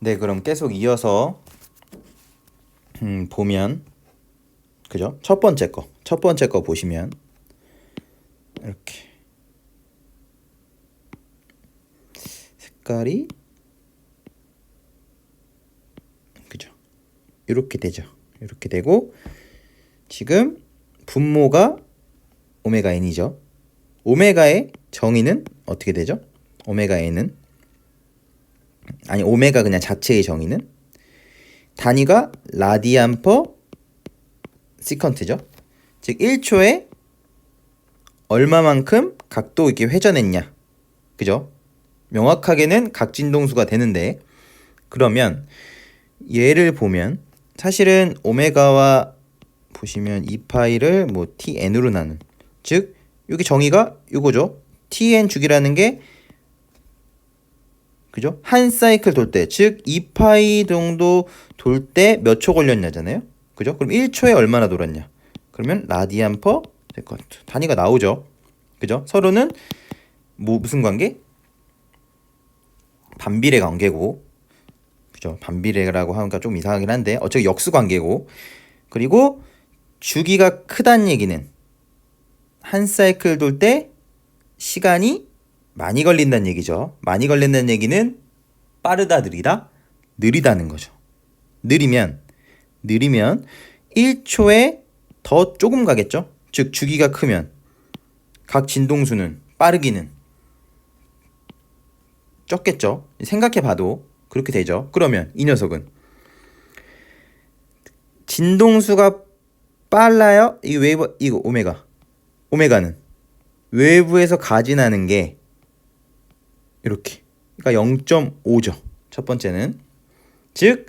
네, 그럼 계속 이어서 보면 그죠? 첫 번째 거 보시면 이렇게 색깔이 그죠? 이렇게 되죠. 이렇게 되고 지금 분모가 오메가 n이죠. 오메가의 정의는 어떻게 되죠? 오메가 n은 아니 오메가 그냥 자체의 정의는 단위가 라디안 퍼 시컨트죠. 즉 1초에 얼마만큼 각도 이렇게 회전했냐. 그죠? 명확하게는 각진동수가 되는데 그러면 얘를 보면 사실은 오메가와 보시면 2파이를 뭐 tn으로 나눈 즉 여기 정의가 이거죠. tn 주기라는 게 그죠? 한 사이클 돌 때, 즉 2파이 정도 돌 때 몇 초 걸렸냐잖아요. 그죠? 그럼 1초에 얼마나 돌았냐? 그러면 라디안 퍼 세컨드. 단위가 나오죠. 그죠? 서로는 뭐 무슨 관계? 반비례 관계고. 그죠? 반비례라고 하니까 좀 이상하긴 한데 어차피 역수 관계고. 그리고 주기가 크다는 얘기는 한 사이클 돌 때 시간이 많이 걸린다는 얘기죠. 많이 걸린다는 얘기는 빠르다, 느리다? 느리다는 거죠. 느리면 1초에 더 조금 가겠죠. 즉 주기가 크면 각 진동수는 빠르기는 적겠죠. 생각해봐도 그렇게 되죠. 그러면 이 녀석은 진동수가 빨라요? 이 웨이브 이거 오메가는 외부에서 가진하는 게 이렇게 그러니까 0.5죠. 첫 번째는 즉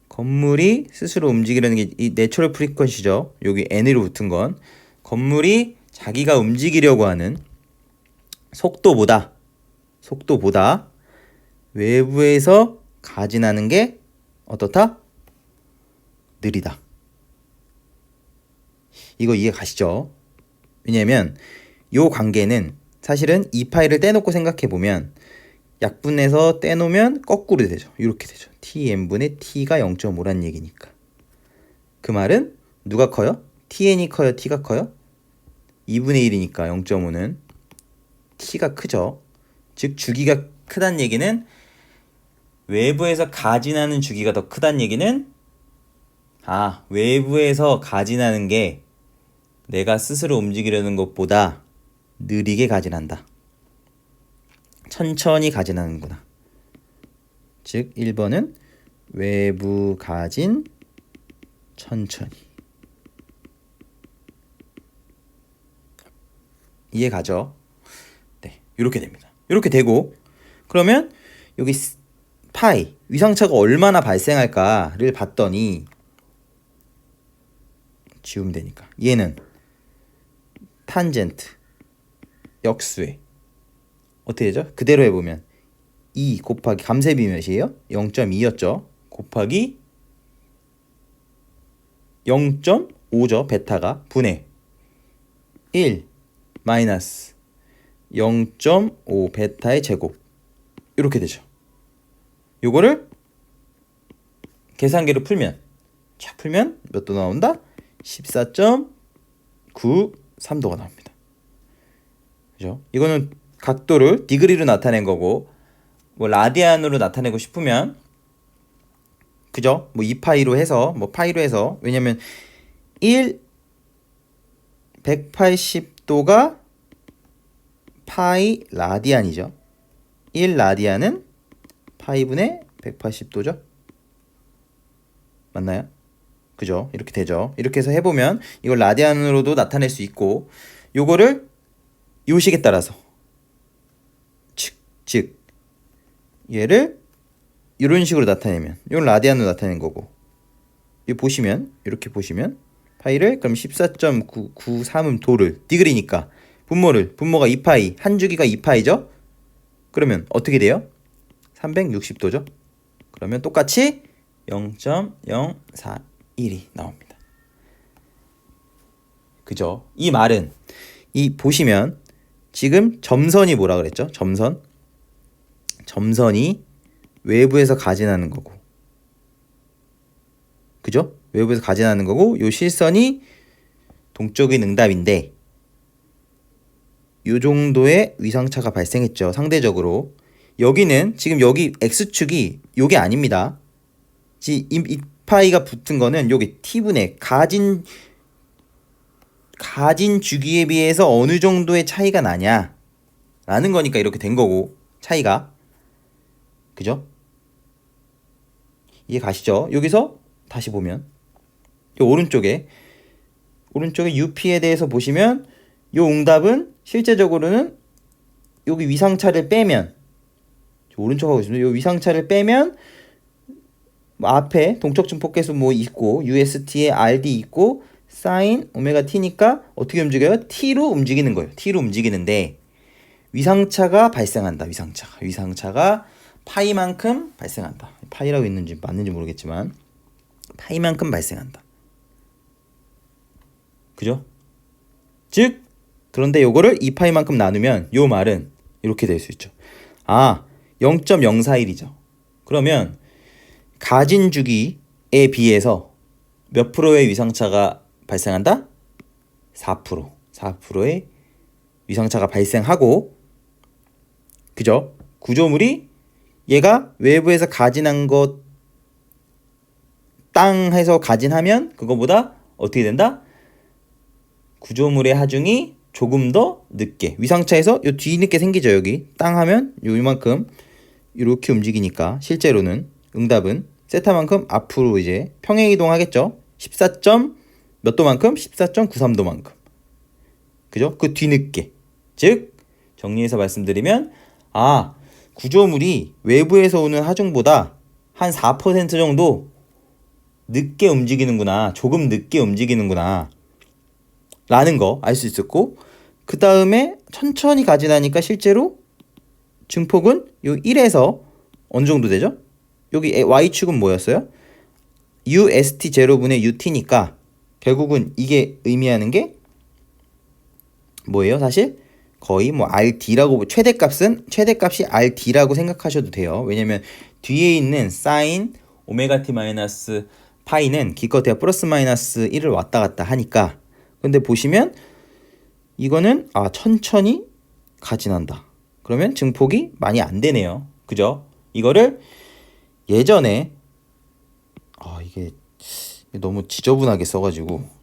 건물이 스스로 움직이려는 게 이 내추럴 프리퀀시죠. 여기 n으로 붙은 건 건물이 자기가 움직이려고 하는 속도보다 외부에서 가진하는 게 어떻다? 느리다. 이거 이해 가시죠? 왜냐면 요 관계는 사실은 2파이를 떼놓고 생각해보면 약분해서 떼놓으면 거꾸로 되죠. 이렇게 되죠. tn분의 t가 0.5란 얘기니까. 그 말은 누가 커요? tn이 커요? t가 커요? 2분의 1이니까 0.5는 t가 크죠. 즉 주기가 크다는 얘기는 외부에서 가진하는 주기가 더 크다는 얘기는 외부에서 가진하는 게 내가 스스로 움직이려는 것보다 느리게 가진한다. 천천히 가진하는구나. 즉 1번은 외부 가진 천천히. 이해 가죠? 네, 이렇게 됩니다. 이렇게 되고 그러면 여기 파이 위상차가 얼마나 발생할까를 봤더니 지우면 되니까 얘는 탄젠트 역수의 어떻게 되죠? 그대로 해보면 2 곱하기 감쇄비 몇이에요? 0.2였죠. 곱하기 0.5죠. 베타가 분의 1 마이너스 0.5 베타의 제곱 이렇게 되죠. 요거를 계산기로 풀면 몇 도 나온다? 14.93도가 나옵니다. 그죠? 이거는 각도를 디그리로 나타낸 거고 뭐 라디안으로 나타내고 싶으면 그죠? 뭐 2파이로 해서 뭐 파이로 해서 왜냐면 180도가 파이 라디안이죠. 1 라디안은 파이분의 180도죠. 맞나요? 그죠? 이렇게 되죠. 이렇게 해서 해보면 이걸 라디안으로도 나타낼 수 있고 요거를 요식에 따라서 즉 얘를 이런 식으로 나타내면 이건 라디안으로 나타낸 거고 이 보시면 이렇게 보시면 파이를 그럼 14.993은 도를 디그리니까 분모가 2파이 한 주기가 2파이죠. 그러면 어떻게 돼요? 360도죠. 그러면 똑같이 0.041이 나옵니다. 그죠? 이 말은 이 보시면 지금 점선이 뭐라 그랬죠? 점선이 외부에서 가진하는 거고. 그죠? 외부에서 가진하는 거고 요 실선이 동적인 응답인데 요 정도의 위상차가 발생했죠. 상대적으로. 여기는 지금 여기 x축이 요게 아닙니다. 이 파이가 붙은 거는 요게 t분의 가진 주기에 비해서 어느 정도의 차이가 나냐 라는 거니까 이렇게 된 거고 차이가. 그죠? 이해 가시죠? 여기서 다시 보면 요 오른쪽에 UP에 대해서 보시면 요 응답은 실제적으로는 여기 위상차를 빼면 오른쪽 하고 있습니다. 요 위상차를 빼면 뭐 앞에 동적 증폭계수 뭐 있고 UST에 RD 있고 사인 오메가 t니까 어떻게 움직여요? t로 움직이는 거예요. t로 움직이는데 위상차가 발생한다. 위상차가 파이만큼 발생한다. 파이라고 있는지 맞는지 모르겠지만 파이만큼 발생한다. 그죠? 즉 그런데 요거를 2파이만큼 나누면 요 말은 이렇게 될 수 있죠. 0.041이죠. 그러면 가진 주기에 비해서 몇 프로의 위상차가 발생한다? 4%. 4%의 위상차가 발생하고 그죠? 구조물이 얘가 외부에서 가진한 것 땅 해서 가진하면 그거보다 어떻게 된다? 구조물의 하중이 조금 더 늦게 위상차에서 요 뒤늦게 생기죠. 여기 땅 하면 요만큼 이렇게 움직이니까 실제로는 응답은 세타만큼 앞으로 이제 평행 이동하겠죠. 14. 몇 도만큼? 14.93도만큼. 그죠? 그 뒤늦게. 즉 정리해서 말씀드리면 구조물이 외부에서 오는 하중보다 한 4% 정도 늦게 움직이는구나. 조금 늦게 움직이는구나. 라는 거 알 수 있었고 그 다음에 천천히 가진하니까 실제로 증폭은 요 1에서 어느 정도 되죠? 여기 y축은 뭐였어요? UST 제로분의 UT니까 결국은 이게 의미하는 게 뭐예요? 사실 거의 뭐 RD라고 최대값이 RD라고 생각하셔도 돼요. 왜냐면 뒤에 있는 사인 오메가 t 마이너스 파이는 기껏해야 플러스 마이너스 1을 왔다 갔다 하니까. 근데 보시면 이거는 천천히 가진한다. 그러면 증폭이 많이 안 되네요. 그죠? 이거를 예전에 이게 너무 지저분하게 써가지고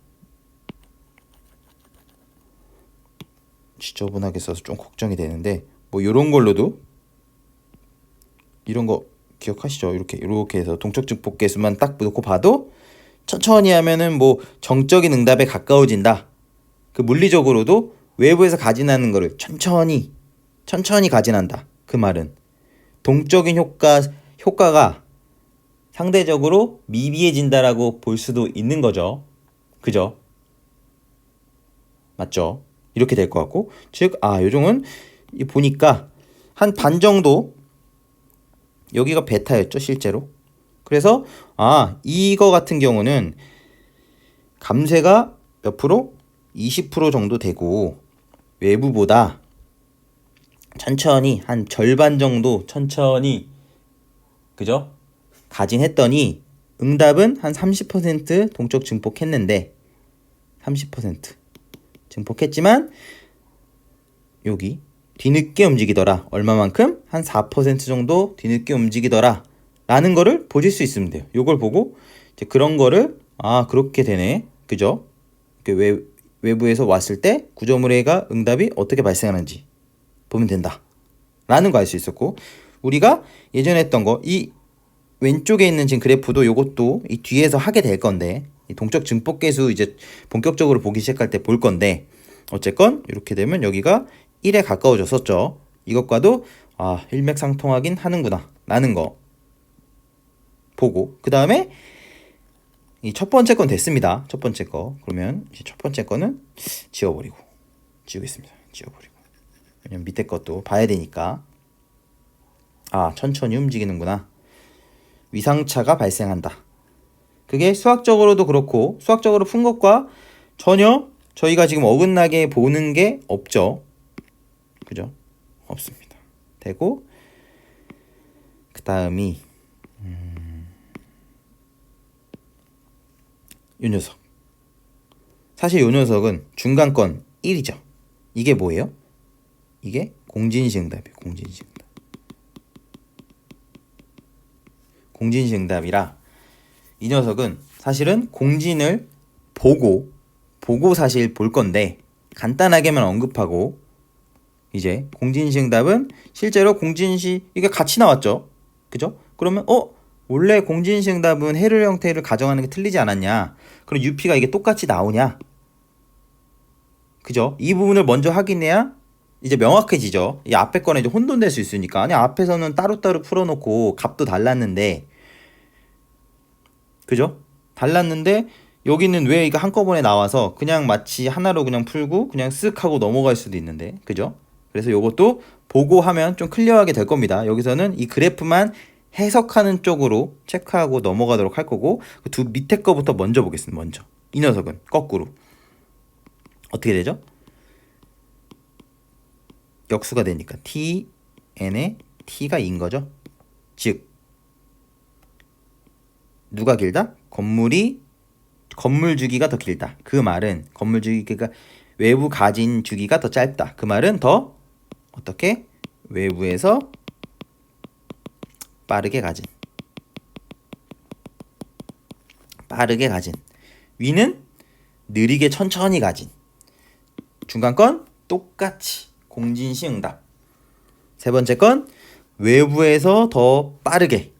써서 좀 걱정이 되는데 뭐 요런 걸로도 이런 거 기억하시죠? 이렇게 해서 동적 증폭 계수만 딱 놓고 봐도 천천히 하면은 뭐 정적인 응답에 가까워진다. 그 물리적으로도 외부에서 가진하는 거를 천천히 가진한다. 그 말은 동적인 효과가 상대적으로 미비해진다라고 볼 수도 있는 거죠. 그죠? 맞죠? 이렇게 될 것 같고 즉 요정은 보니까 한 반 정도 여기가 베타였죠 실제로. 그래서 이거 같은 경우는 감쇄가 몇 프로? 20% 정도 되고 외부보다 천천히 한 절반 정도 천천히 그죠? 가진했더니 응답은 한 30% 동적 증폭했는데 30% 증폭했지만 여기 뒤늦게 움직이더라. 얼마만큼? 한 4% 정도 뒤늦게 움직이더라. 라는 거를 보실 수 있으면 돼요. 요걸 보고 이제 그런 거를 그렇게 되네. 그죠? 외부에서 왔을 때 구조물의가 응답이 어떻게 발생하는지 보면 된다. 라는 거 알 수 있었고 우리가 예전에 했던 거 이 왼쪽에 있는 지금 그래프도 요것도 이 뒤에서 하게 될 건데 이 동적 증폭 계수 이제 본격적으로 보기 시작할 때 볼 건데 어쨌건 이렇게 되면 여기가 1에 가까워졌었죠. 이것과도 일맥상통하긴 하는구나 라는 거 보고 그 다음에 이 첫 번째 건 됐습니다. 첫 번째 거 그러면 이제 첫 번째 거는 지우겠습니다. 왜냐면 밑에 것도 봐야 되니까 천천히 움직이는구나. 위상차가 발생한다. 그게 수학적으로도 그렇고 수학적으로 푼 것과 전혀 저희가 지금 어긋나게 보는 게 없죠. 그죠? 없습니다. 되고 그 다음이 요 녀석. 사실 요 녀석은 중간권 1이죠. 이게 뭐예요? 이게 공진시응답이에요. 공진시응답. 공진시응답이라 이 녀석은 사실은 공진을 보고 사실 볼 건데 간단하게만 언급하고 이제 공진시응답은 실제로 공진시 이게 같이 나왔죠. 그죠? 그러면 원래 공진시응답은 해를 형태를 가정하는 게 틀리지 않았냐? 그럼 UP가 이게 똑같이 나오냐? 그죠? 이 부분을 먼저 확인해야 이제 명확해지죠. 이 앞에 거는 이제 혼돈될 수 있으니까. 아니 앞에서는 따로따로 풀어놓고 값도 달랐는데 그죠? 달랐는데 여기는 왜 이거 한꺼번에 나와서 그냥 마치 하나로 그냥 풀고 그냥 쓱 하고 넘어갈 수도 있는데 그죠? 그래서 요것도 보고 하면 좀 클리어하게 될 겁니다. 여기서는 이 그래프만 해석하는 쪽으로 체크하고 넘어가도록 할 거고 그 두 밑에 거부터 먼저 보겠습니다. 먼저 이 녀석은 거꾸로 어떻게 되죠? 역수가 되니까 t n에 t가 2인 거죠. 즉 누가 길다? 건물 주기가 더 길다. 그 말은 건물 주기가 외부 가진 주기가 더 짧다. 그 말은 더 어떻게? 외부에서 빠르게 가진. 위는 느리게 천천히 가진. 중간 건 똑같이 공진시응답. 세 번째 건 외부에서 더 빠르게.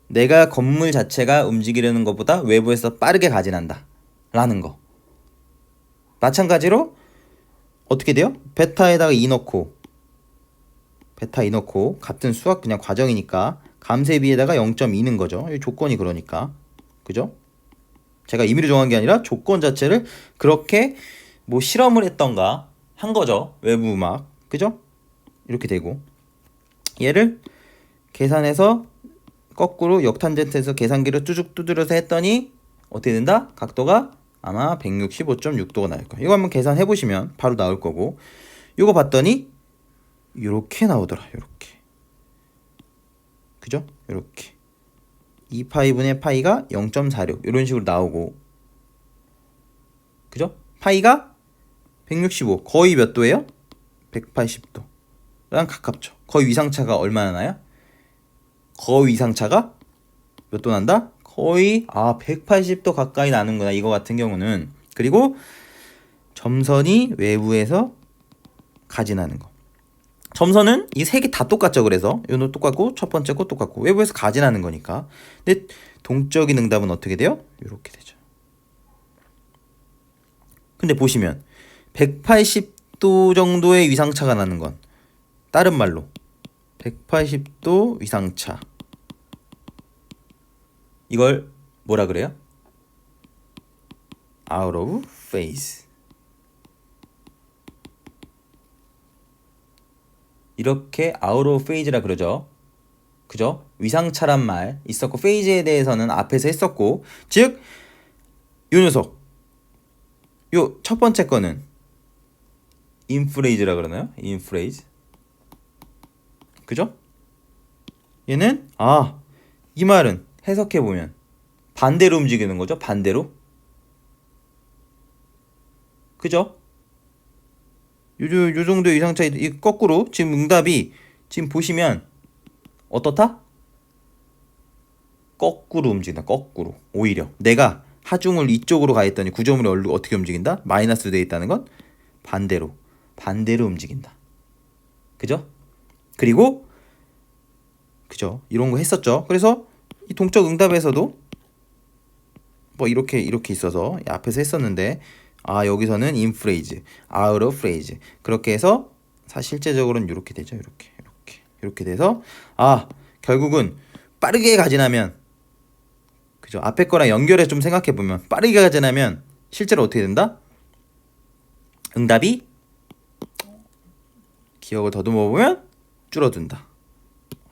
내가 건물 자체가 움직이려는 것보다 외부에서 빠르게 가진한다 라는 거. 마찬가지로 어떻게 돼요? 베타에다가 2 넣고 베타 2 넣고 같은 수학 그냥 과정이니까 감쇄비에다가 0.2는 거죠. 이 조건이 그러니까. 그죠? 제가 임의로 정한 게 아니라 조건 자체를 그렇게 뭐 실험을 했던가 한 거죠. 외부 막. 그죠? 이렇게 되고 얘를 계산해서 거꾸로 역탄젠트에서 계산기를 뚜둑 두드려서 했더니 어떻게 된다? 각도가 아마 165.6도가 나올 거예요. 이거 한번 계산해 보시면 바로 나올 거고 이거 봤더니 요렇게 나오더라. 요렇게. 그죠? 요렇게 2파이분의 파이가 0.46 이런 식으로 나오고 그죠? 파이가 165 거의 몇 도예요? 180도랑 가깝죠. 거의 위상차가 얼마나 나요? 거의 위상차가 몇 도 난다? 거의 180도 가까이 나는구나. 이거 같은 경우는. 그리고 점선이 외부에서 가진하는 거. 점선은 이 세 개 다 똑같죠. 그래서 요노 똑같고 첫 번째 거 똑같고 외부에서 가진하는 거니까. 근데 동적인 응답은 어떻게 돼요? 이렇게 되죠. 근데 보시면 180도 정도의 위상차가 나는 건 다른 말로 180도 위상차. 이걸 뭐라 그래요? out of phase. 이렇게 out of phase라 그러죠. 그죠? 위상차란 말 있었고 phase에 대해서는 앞에서 했었고 즉 요 녀석 요 첫 번째 거는 인프레이즈라 그러나요? 인프레이즈. 그죠? 얘는 이 말은 해석해 보면 반대로 움직이는 거죠. 반대로. 그죠? 요 정도의 위상차 이 거꾸로 지금 응답이 지금 보시면 어떻다? 거꾸로 움직인다. 거꾸로. 오히려 내가 하중을 이쪽으로 가 있더니 구조물이 어떻게 움직인다? 마이너스로 되어 있다는 건 반대로 움직인다. 그죠? 그리고 그죠? 이런 거 했었죠. 그래서 이 동적 응답에서도 뭐 이렇게 있어서 앞에서 했었는데 여기서는 in phrase, out of phrase 그렇게 해서 실제적으로는 이렇게 되죠. 이렇게 돼서 결국은 빠르게 가진하면 그죠? 앞에 거랑 연결해 좀 생각해 보면 빠르게 가진하면 실제로 어떻게 된다? 응답이 기억을 더듬어 보면 줄어든다.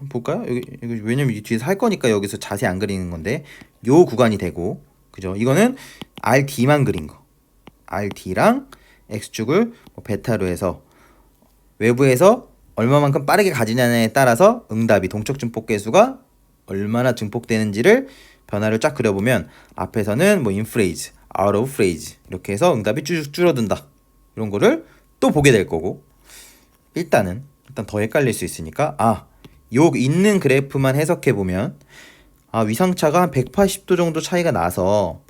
볼까요? 여기 왜냐면 이 뒤에서 할 거니까 여기서 자세히 안 그리는 건데 요 구간이 되고 그죠? 이거는 RD만 그린 거. RD랑 X축을 베타로 해서 외부에서 얼마만큼 빠르게 가지냐에 따라서 응답이 동적 증폭 계수가 얼마나 증폭되는지를 변화를 쫙 그려보면 앞에서는 뭐 in phrase, out of phrase 이렇게 해서 응답이 쭉 줄어든다. 이런 거를 또 보게 될 거고 일단 더 헷갈릴 수 있으니까 요 있는 그래프만 해석해 보면 위상차가 한 180도 정도 차이가 나서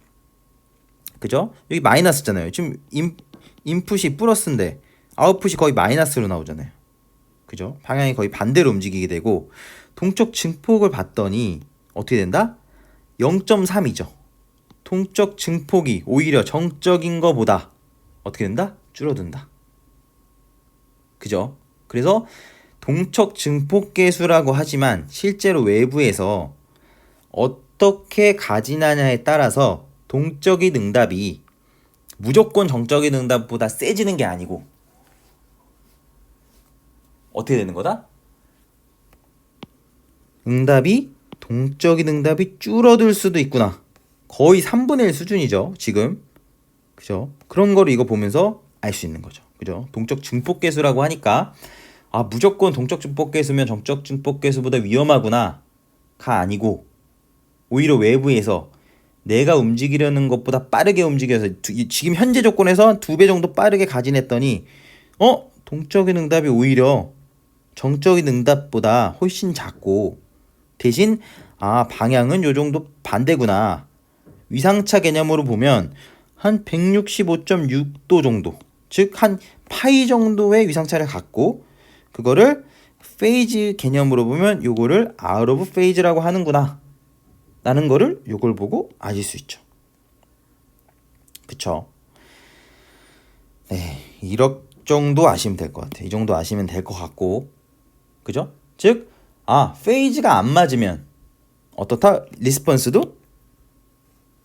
그죠? 여기 마이너스잖아요. 지금 인풋이 플러스인데 아웃풋이 거의 마이너스로 나오잖아요. 그죠? 방향이 거의 반대로 움직이게 되고 동적 증폭을 봤더니 어떻게 된다? 0.3이죠. 동적 증폭이 오히려 정적인 거보다 어떻게 된다? 줄어든다. 그죠? 그래서 동적 증폭 계수라고 하지만 실제로 외부에서 어떻게 가지나냐에 따라서 동적인 응답이 무조건 정적인 응답보다 세지는 게 아니고 어떻게 되는 거다? 동적인 응답이 줄어들 수도 있구나. 거의 3분의 1 수준이죠, 지금. 그죠? 그런 거를 이거 보면서 알 수 있는 거죠. 그죠? 동적 증폭 계수라고 하니까 무조건 동적 증폭 계수면 정적 증폭 계수보다 위험하구나가 아니고 오히려 외부에서 내가 움직이려는 것보다 빠르게 움직여서 지금 현재 조건에서 2배 정도 빠르게 가진했더니 동적인 응답이 오히려 정적인 응답보다 훨씬 작고 대신 방향은 요 정도 반대구나. 위상차 개념으로 보면 한 165.6도 정도, 즉 한 파이 정도의 위상차를 갖고 그거를 페이즈 개념으로 보면 요거를 out of phase라고 하는구나 라는 거를 요걸 보고 아실 수 있죠. 그쵸? 네, 이렇게 정도 아시면 될 것 같아요. 이 정도 아시면 될 것 같고 그죠? 즉 페이즈가 안 맞으면 어떻다? 리스폰스도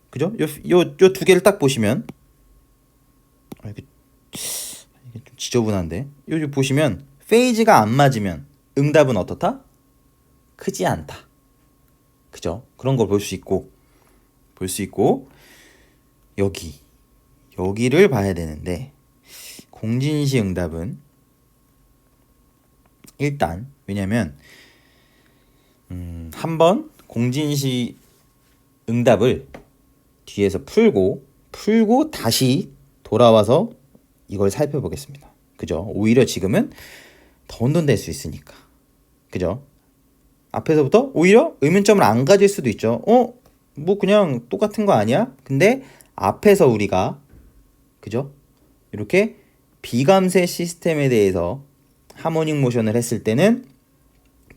그죠? 요 두 개를 딱 보시면 이게 좀 지저분한데 요 보시면 페이즈가 안 맞으면 응답은 어떻다? 크지 않다. 그죠? 그런 걸 볼 수 있고 여기를 봐야 되는데 공진시 응답은 일단 왜냐면 한번 공진시 응답을 뒤에서 풀고 다시 돌아와서 이걸 살펴보겠습니다. 그죠? 오히려 지금은 더 혼돈될 수 있으니까. 그죠? 앞에서부터 오히려 의문점을 안 가질 수도 있죠. 뭐 그냥 똑같은 거 아니야? 근데 앞에서 우리가 그죠? 이렇게 비감세 시스템에 대해서 하모닉 모션을 했을 때는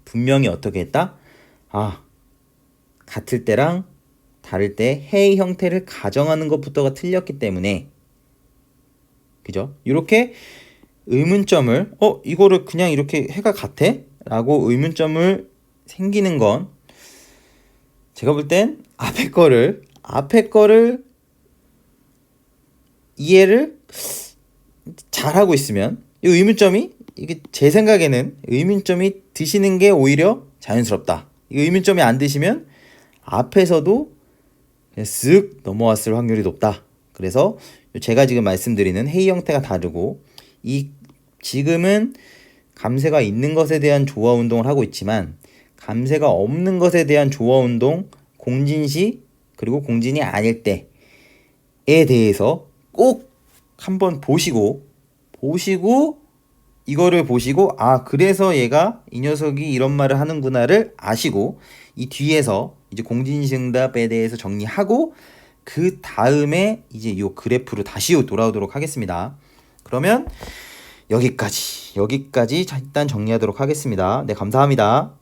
분명히 어떻게 했다? 같을 때랑 다를 때 해의 형태를 가정하는 것부터가 틀렸기 때문에 그죠? 이렇게 의문점을 이거를 그냥 이렇게 해가 같아? 라고 의문점을 생기는 건 제가 볼 땐 앞에 거를 이해를 잘하고 있으면 이 의문점이 이게 제 생각에는 의문점이 드시는 게 오히려 자연스럽다. 이 의문점이 안 드시면 앞에서도 그냥 쓱 넘어왔을 확률이 높다. 그래서 제가 지금 말씀드리는 해이 형태가 다르고 지금은 감세가 있는 것에 대한 조화 운동을 하고 있지만 감세가 없는 것에 대한 조화 운동, 공진시 그리고 공진이 아닐 때에 대해서 꼭 한번 보시고 이거를 보시고 그래서 얘가 이 녀석이 이런 말을 하는구나를 아시고 이 뒤에서 이제 공진시 응답에 대해서 정리하고 그 다음에 이제 이 그래프로 다시 돌아오도록 하겠습니다. 그러면 여기까지 일단 정리하도록 하겠습니다. 네, 감사합니다.